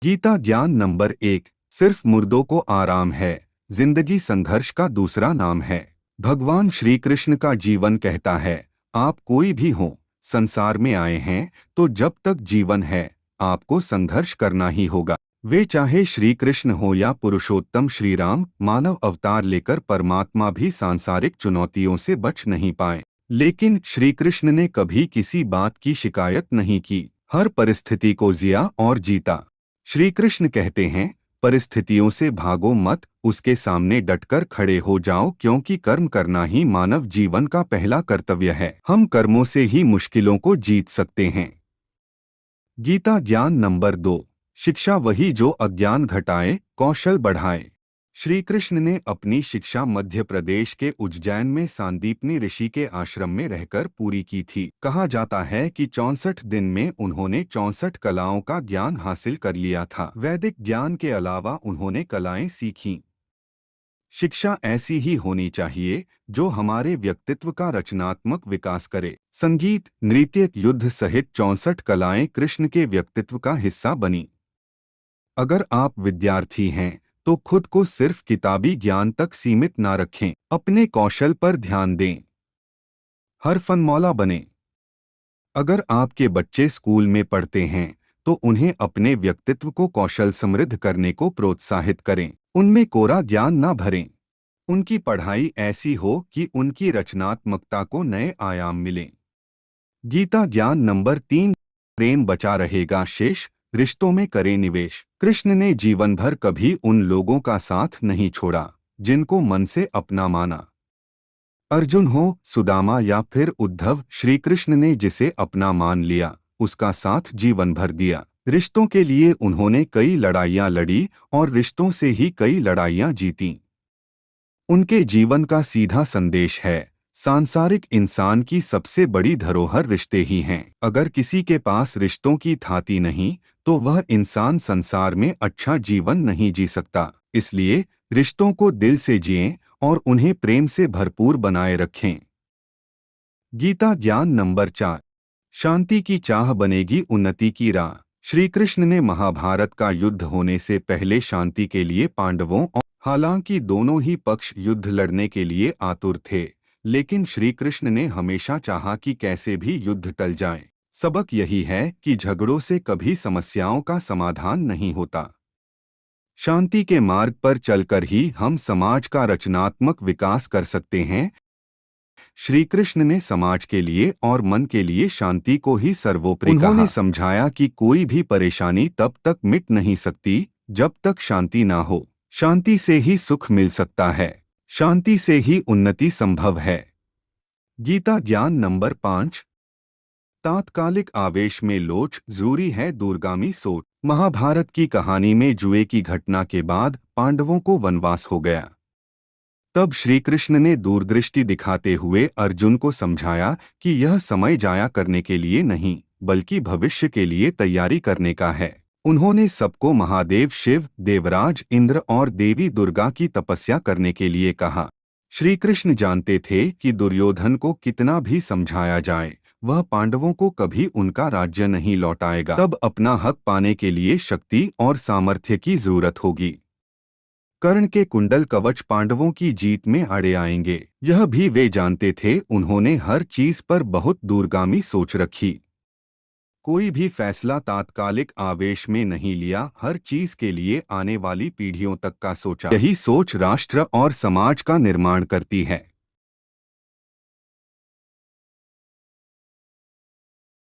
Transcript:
गीता ज्ञान नंबर 1। सिर्फ मुर्दों को आराम है, जिंदगी संघर्ष का दूसरा नाम है। भगवान श्री कृष्ण का जीवन कहता है, आप कोई भी हो, संसार में आए हैं तो जब तक जीवन है आपको संघर्ष करना ही होगा। वे चाहे श्री कृष्ण हो या पुरुषोत्तम श्री राम, मानव अवतार लेकर परमात्मा भी सांसारिक चुनौतियों से बच नहीं पाए। लेकिन श्री कृष्ण ने कभी किसी बात की शिकायत नहीं की, हर परिस्थिति को जिया और जीता। श्री कृष्ण कहते हैं, परिस्थितियों से भागो मत, उसके सामने डटकर खड़े हो जाओ, क्योंकि कर्म करना ही मानव जीवन का पहला कर्तव्य है। हम कर्मों से ही मुश्किलों को जीत सकते हैं। गीता ज्ञान नंबर 2। शिक्षा वही जो अज्ञान घटाए, कौशल बढ़ाए। श्री कृष्ण ने अपनी शिक्षा मध्य प्रदेश के उज्जैन में सांदीपनी ऋषि के आश्रम में रहकर पूरी की थी। कहा जाता है कि 64 दिन में उन्होंने 64 कलाओं का ज्ञान हासिल कर लिया था। वैदिक ज्ञान के अलावा उन्होंने कलाएं सीखीं। शिक्षा ऐसी ही होनी चाहिए जो हमारे व्यक्तित्व का रचनात्मक विकास करे। संगीत, नृत्य, युद्ध सहित 64 कलाएं कृष्ण के व्यक्तित्व का हिस्सा बनी। अगर आप विद्यार्थी हैं तो खुद को सिर्फ किताबी ज्ञान तक सीमित ना रखें, अपने कौशल पर ध्यान दें, हरफनमौला बने। अगर आपके बच्चे स्कूल में पढ़ते हैं तो उन्हें अपने व्यक्तित्व को कौशल समृद्ध करने को प्रोत्साहित करें, उनमें कोरा ज्ञान ना भरें। उनकी पढ़ाई ऐसी हो कि उनकी रचनात्मकता को नए आयाम मिलें। गीता ज्ञान नंबर 3। प्रेम बचा रहेगा शेष, रिश्तों में करें निवेश। कृष्ण ने जीवन भर कभी उन लोगों का साथ नहीं छोड़ा जिनको मन से अपना माना। अर्जुन हो, सुदामा या फिर उद्धव, श्री कृष्ण ने जिसे अपना मान लिया उसका साथ जीवन भर दिया। रिश्तों के लिए उन्होंने कई लड़ाइयां लड़ी और रिश्तों से ही कई लड़ाइयां जीतीं। उनके जीवन का सीधा संदेश है, सांसारिक इंसान की सबसे बड़ी धरोहर रिश्ते ही हैं। अगर किसी के पास रिश्तों की थाती नहीं तो वह इंसान संसार में अच्छा जीवन नहीं जी सकता। इसलिए रिश्तों को दिल से जिएं और उन्हें प्रेम से भरपूर बनाए रखें। गीता ज्ञान नंबर 4। शांति की चाह बनेगी उन्नति की राह। श्री कृष्ण ने महाभारत का युद्ध होने से पहले शांति के लिए पांडवों और हालांकि दोनों ही पक्ष युद्ध लड़ने के लिए आतुर थे, लेकिन श्री कृष्ण ने हमेशा चाहा कि कैसे भी युद्ध टल जाए। सबक यही है कि झगड़ों से कभी समस्याओं का समाधान नहीं होता। शांति के मार्ग पर चलकर ही हम समाज का रचनात्मक विकास कर सकते हैं। श्री कृष्ण ने समाज के लिए और मन के लिए शांति को ही सर्वोपरि कहा। उन्होंने समझाया कि कोई भी परेशानी तब तक मिट नहीं सकती जब तक शांति ना हो। शांति से ही सुख मिल सकता है, शांति से ही उन्नति संभव है। गीता ज्ञान नंबर 5। तात्कालिक आवेश में लोच, जरूरी है दूरगामी सोच। महाभारत की कहानी में जुए की घटना के बाद पांडवों को वनवास हो गया। तब श्री कृष्ण ने दूरदृष्टि दिखाते हुए अर्जुन को समझाया कि यह समय जाया करने के लिए नहीं बल्कि भविष्य के लिए तैयारी करने का है। उन्होंने सबको महादेव शिव, देवराज इंद्र और देवी दुर्गा की तपस्या करने के लिए कहा। श्री कृष्ण जानते थे कि दुर्योधन को कितना भी समझाया जाए वह पांडवों को कभी उनका राज्य नहीं लौटाएगा। तब अपना हक पाने के लिए शक्ति और सामर्थ्य की जरूरत होगी। कर्ण के कुंडल कवच पांडवों की जीत में आड़े आएंगे, यह भी वे जानते थे। उन्होंने हर चीज पर बहुत दूरगामी सोच रखी। कोई भी फैसला तात्कालिक आवेश में नहीं लिया, हर चीज के लिए आने वाली पीढ़ियों तक का सोचा। यही सोच राष्ट्र और समाज का निर्माण करती है।